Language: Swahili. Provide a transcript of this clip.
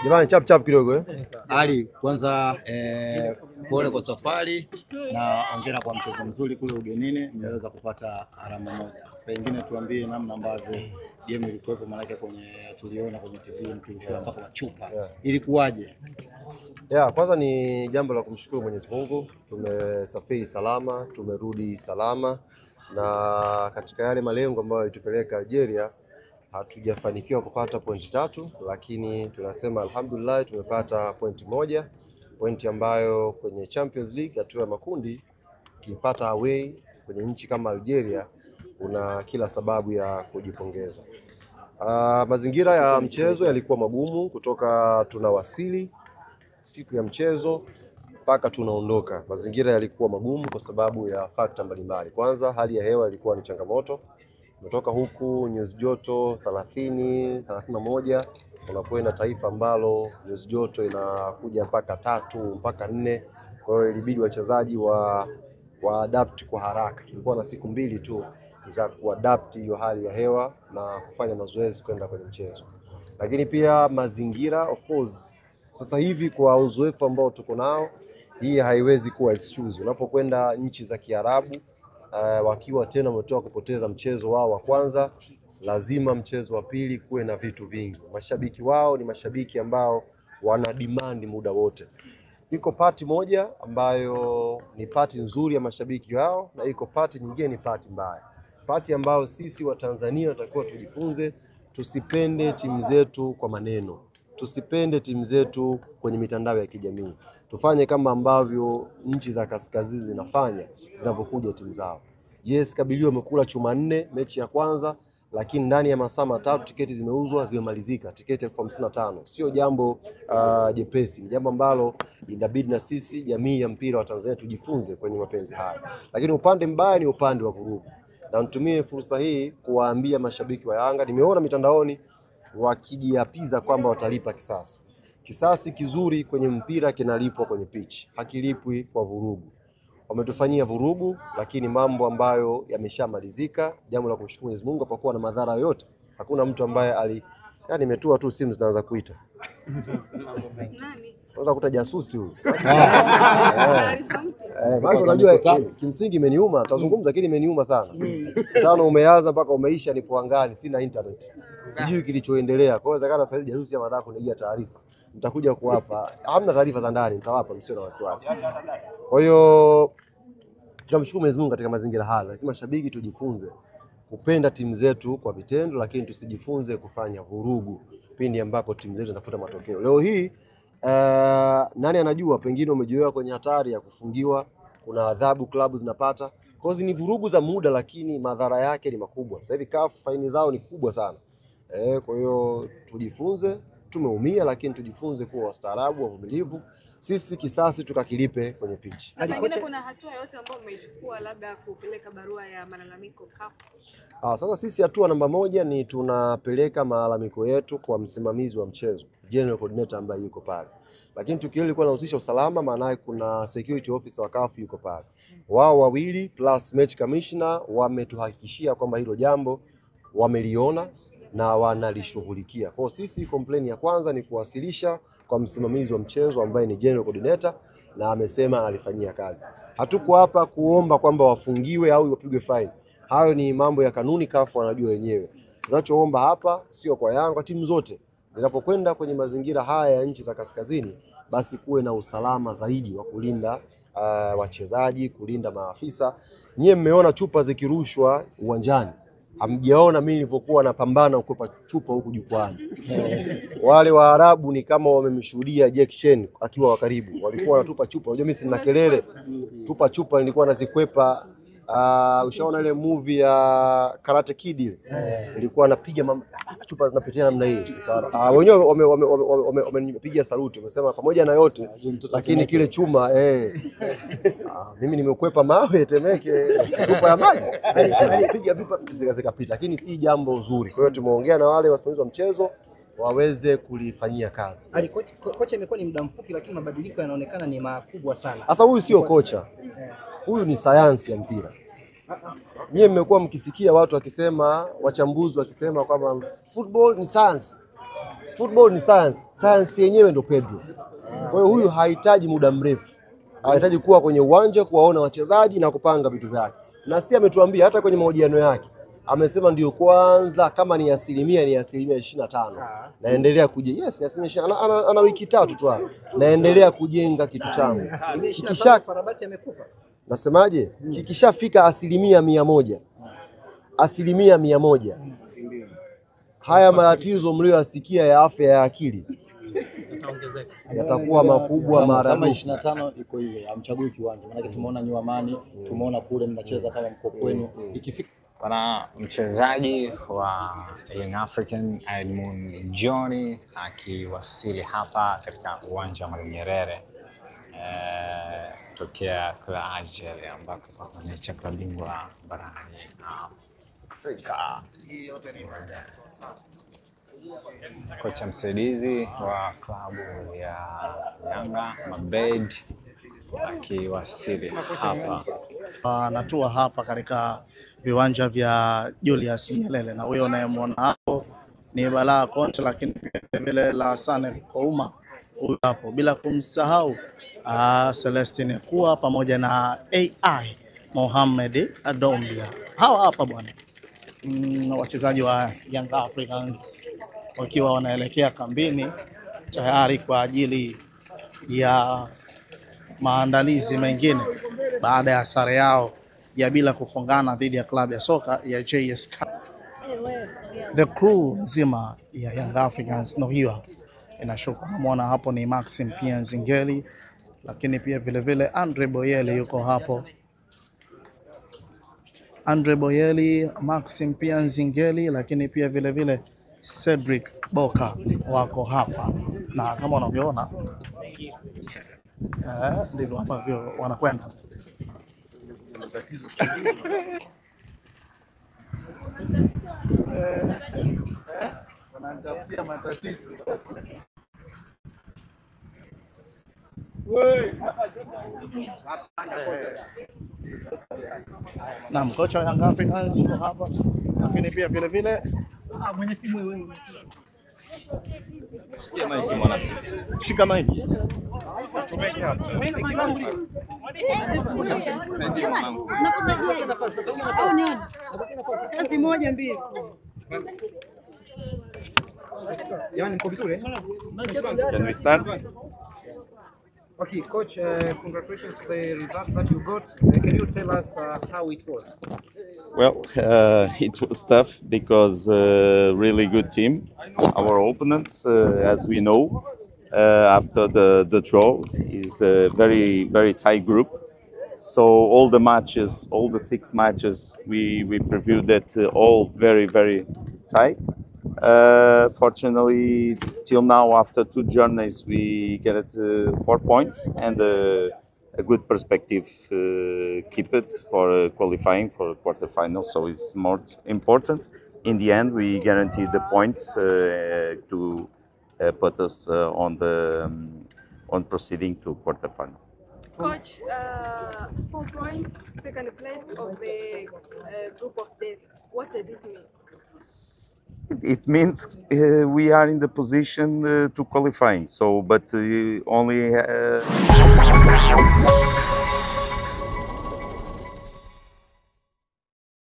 Jamani chap kidogo Ali, kwanza pole kwa safari na hongera kwa mchezo mzuri kule ugenini, mmeweza kupata alama moja. Pengine tuambie namna ambavyo game ilikuwepo, maana kwenye tuliona kwenye TV mkilishuka mpaka machupa. Ilikuwaje? Kwanza ni jambo la kumshukuru Mwenyezi Mungu, tumesafiri salama, tumerudi salama, na katika yale malengo ambayo yalitupeleka Algeria hatujafanikiwa kupata pointi 3, lakini tunasema alhamdulillah tumepata pointi 1, pointi ambayo kwenye Champions League hatua ya makundi ukipata away kwenye nchi kama Algeria una kila sababu ya kujipongeza. Mazingira ya mchezo yalikuwa magumu kutoka tunawasili siku ya mchezo mpaka tunaondoka. Mazingira yalikuwa magumu kwa sababu ya fakta mbalimbali. Kwanza hali ya hewa ilikuwa ni changamoto. Umetoka huku nyuzi joto 30, 31, unakwenda taifa ambalo nyuzi joto inakuja mpaka 3 mpaka 4. Kwa hiyo ilibidi wachezaji wa adapt kwa haraka. Tulikuwa na siku 2 tu za kuadapt hiyo hali ya hewa na kufanya mazoezi kwenda kwenye mchezo. Lakini pia mazingira, of course, sasa hivi kwa uzoefu ambao tuko nao, hii haiwezi kuwa excuse. Unapokwenda nchi za Kiarabu wakiwa tena wametoka kupoteza mchezo wao wa kwanza, lazima mchezo wa pili kuwe na vitu vingi. Mashabiki wao ni mashabiki ambao wana demand muda wote. Iko pati moja ambayo ni pati nzuri ya mashabiki wao, na iko pati nyingine ni pati mbaya. Pati ambayo sisi wa Tanzania tutakuwa tujifunze, tusipende timu zetu kwa maneno. Tusipende timu zetu kwenye mitandao ya kijamii. Tufanye kama ambavyo nchi za kaskazini zinafanya zinapokuja timu zao. Yes, Kabilio wamekula chuma 4 mechi ya kwanza, lakini ndani ya masaa 3 tiketi zimeuzwa, zimemalizika. Tiketi 55,000. Sio jambo jepesi. Ni jambo ambalo inabidi na sisi jamii ya mpira wa Tanzania tujifunze kwenye mapenzi haya. Lakini upande mbaya ni upande wa vurugu. Na nitumie fursa hii kuwaambia mashabiki wa Yanga, nimeona mitandaoni wakijiapiza kwamba watalipa kisasi. Kisasi kizuri kwenye mpira kinalipwa kwenye pitch, hakilipwi kwa vurugu. Wametufanyia vurugu, lakini mambo ambayo yameshamalizika. Jambo la kumshukuru Mwenyezi Mungu, hapakuwa na madhara yote. Hakuna mtu ambaye imetua tu simu zinaanza kuita. Unaweza kuta jasusi huyu. Unajua kimsingi imeniuma, tutazungumza lakini imeniuma sana. Tano umeanza mpaka umeisha nipo angani, sina internet. Sijui kilichoendelea. Kwa hiyo inawezekana sasa jasusi anataka kunijia taarifa. Nitakuja kuwapa. Hamna taarifa za ndani, nitawapa, msio na wasiwasi. Kwa hiyo tunamshukuru Mwenyezi Mungu katika mazingira haya. Lazima shabiki tujifunze kupenda timu zetu kwa vitendo, lakini tusijifunze kufanya vurugu pindi ambapo timu zetu zinafuta matokeo. Leo hii nani anajua, pengine umejiweka kwenye hatari ya kufungiwa, kuna adhabu klabu zinapata. Kwa hiyo ni vurugu za muda, lakini madhara yake ni makubwa. Sasa hivi CAF faini zao ni kubwa sana. Kwa hiyo tujifunze, tumeumia lakini tujifunze kuwa wastaarabu, wavumilivu. Sisi kisasi tukakilipe kwenye pitch. Kuna hatua yote ambayo umeichukua labda kupeleka barua ya malalamiko CAF? Sasa sisi hatua namba 1 ni tunapeleka malalamiko yetu kwa msimamizi wa mchezo, General Coordinator ambaye yuko pale. Lakini tukio lilikuwa linahusisha usalama, maana kuna security officer wa CAF yuko pale. Wao wawili plus match commissioner wametuhakikishia kwamba hilo jambo wameliona na wanalishughulikia. Kwa sisi complaint ya kwanza ni kuwasilisha kwa msimamizi wa mchezo ambaye ni General Coordinator, na amesema analifanyia kazi. Hatuko hapa kuomba kwamba wafungiwe au wapigwe fine. Hayo ni mambo ya kanuni, CAF wanajua wenyewe. Tunachoomba hapa sio kwa Yanga, timu zote zinapokwenda kwenye mazingira haya ya nchi za kaskazini, basi kuwe na usalama zaidi wa kulinda wachezaji, kulinda maafisa. Nyie mmeona chupa zikirushwa uwanjani. Hamjaona mimi nilivyokuwa napambana kukupa chupa huku jukwani. Wale Waarabu ni kama wamemshuhudia Jack Chen akiwa wa karibu. Walikuwa wanatupa chupa. Unajua mimi sina kelele. Tupa chupa nilikuwa nazikwepa. Ushaona ile movie ya Karate Kid ile? Nilikuwa napiga chupa zinapitia namna hii. Wenyewe wamenipigia saluti. Wamesema pamoja na yote lakini kile chuma mimi nimekwepa mawe Temeke, chupa ya maji. Nilipiga vipa zikapita, lakini si jambo zuri. Kwa hiyo tumeongea na wale wasimamizi wa mchezo waweze kulifanyia kazi. Kocha imekuwa ni muda mfupi, lakini mabadiliko yanaonekana ni makubwa sana. Sasa huyu sio kocha. Huyu ni sayansi ya mpira. Nyie mmekuwa mkisikia watu wakisema, wachambuzi wakisema kwamba football ni science. Football ni science, science yenyewe ndo Pedro. Kwa hiyo huyu hahitaji muda mrefu, anahitaji kuwa kwenye uwanja, kuwaona wachezaji na kupanga vitu vyake. Na si ametuambia hata kwenye mahojiano yake amesema ndio kwanza, kama ni asilimia 25, naendelea kujenga. Yes, asilimia ana wiki 3 tu hapo, naendelea kujenga kitu changu. Kikisha Farabati amekufa. Nasemaje? Kikishafika asilimia 100, asilimia 100, haya matatizo mlioyasikia ya afya ya akili yatakuwa makubwa mara kama 25 iko ile, amchagui kiwanja. Maana tumeona New Amani, tumeona kule mnacheza kama mko kwenu. Ikifika Bwana mchezaji wa Young African Edmund John akiwasili hapa katika uwanja wa Mwalimu Nyerere tokea Kula Algeria ambako wanaisha klabu bingwa barani Afrika. Kocha msaidizi wa klabu ya Yanga Mabed akiwasili hapa. Natua hapa katika viwanja vya Julius Nyerere, na huyo unayemwona hapo ni Balaa Konte, lakini vile la Sane Kouma huyo hapo, bila kumsahau Celestine Kuwa pamoja na AI Mohamed Adombia. Hawa hapa bwana, wachezaji wa Young Africans wakiwa wanaelekea kambini tayari kwa ajili ya maandalizi mengine baada ya sare yao ya bila kufungana dhidi ya klabu ya soka ya JSK. The crew nzima ya Young Africans no hiyo inashuka. Namuona hapo ni Maxim pia Nzingeli, lakini pia vile vile Andre Boyeli yuko hapo. Andre Boyeli, Maxim pia Nzingeli, lakini pia vile vile Cedric Boka wako hapa, na kama unavyoona ndivyo ambavyo wanakwenda. Wanatafutia matatizo. Na kocha wa Young Africans yuko hapa, lakini pia vile vile mwenye simu wewe. Shika maiki mwanangu. Shika maiki. Kazi moja mbili. Jamani, mko vizuri? Can we start? Okay, coach, congratulations for the result that you got. Can you tell us how it was? Well, it was tough because really good team. Our opponents, as we know, after the draw, is a very, very tight group. So all the matches, all the 6 matches, we previewed that all very, very tight. Fortunately, till now, after 2 journeys, we get 4 points and a good perspective. Keep it for qualifying for quarterfinals. So it's more important. In the end, we guarantee the points to put us on proceeding to quarterfinal. Coach, 4 points, second place of the group of death. What does it mean? It means we are in the position to qualifying. So, but only.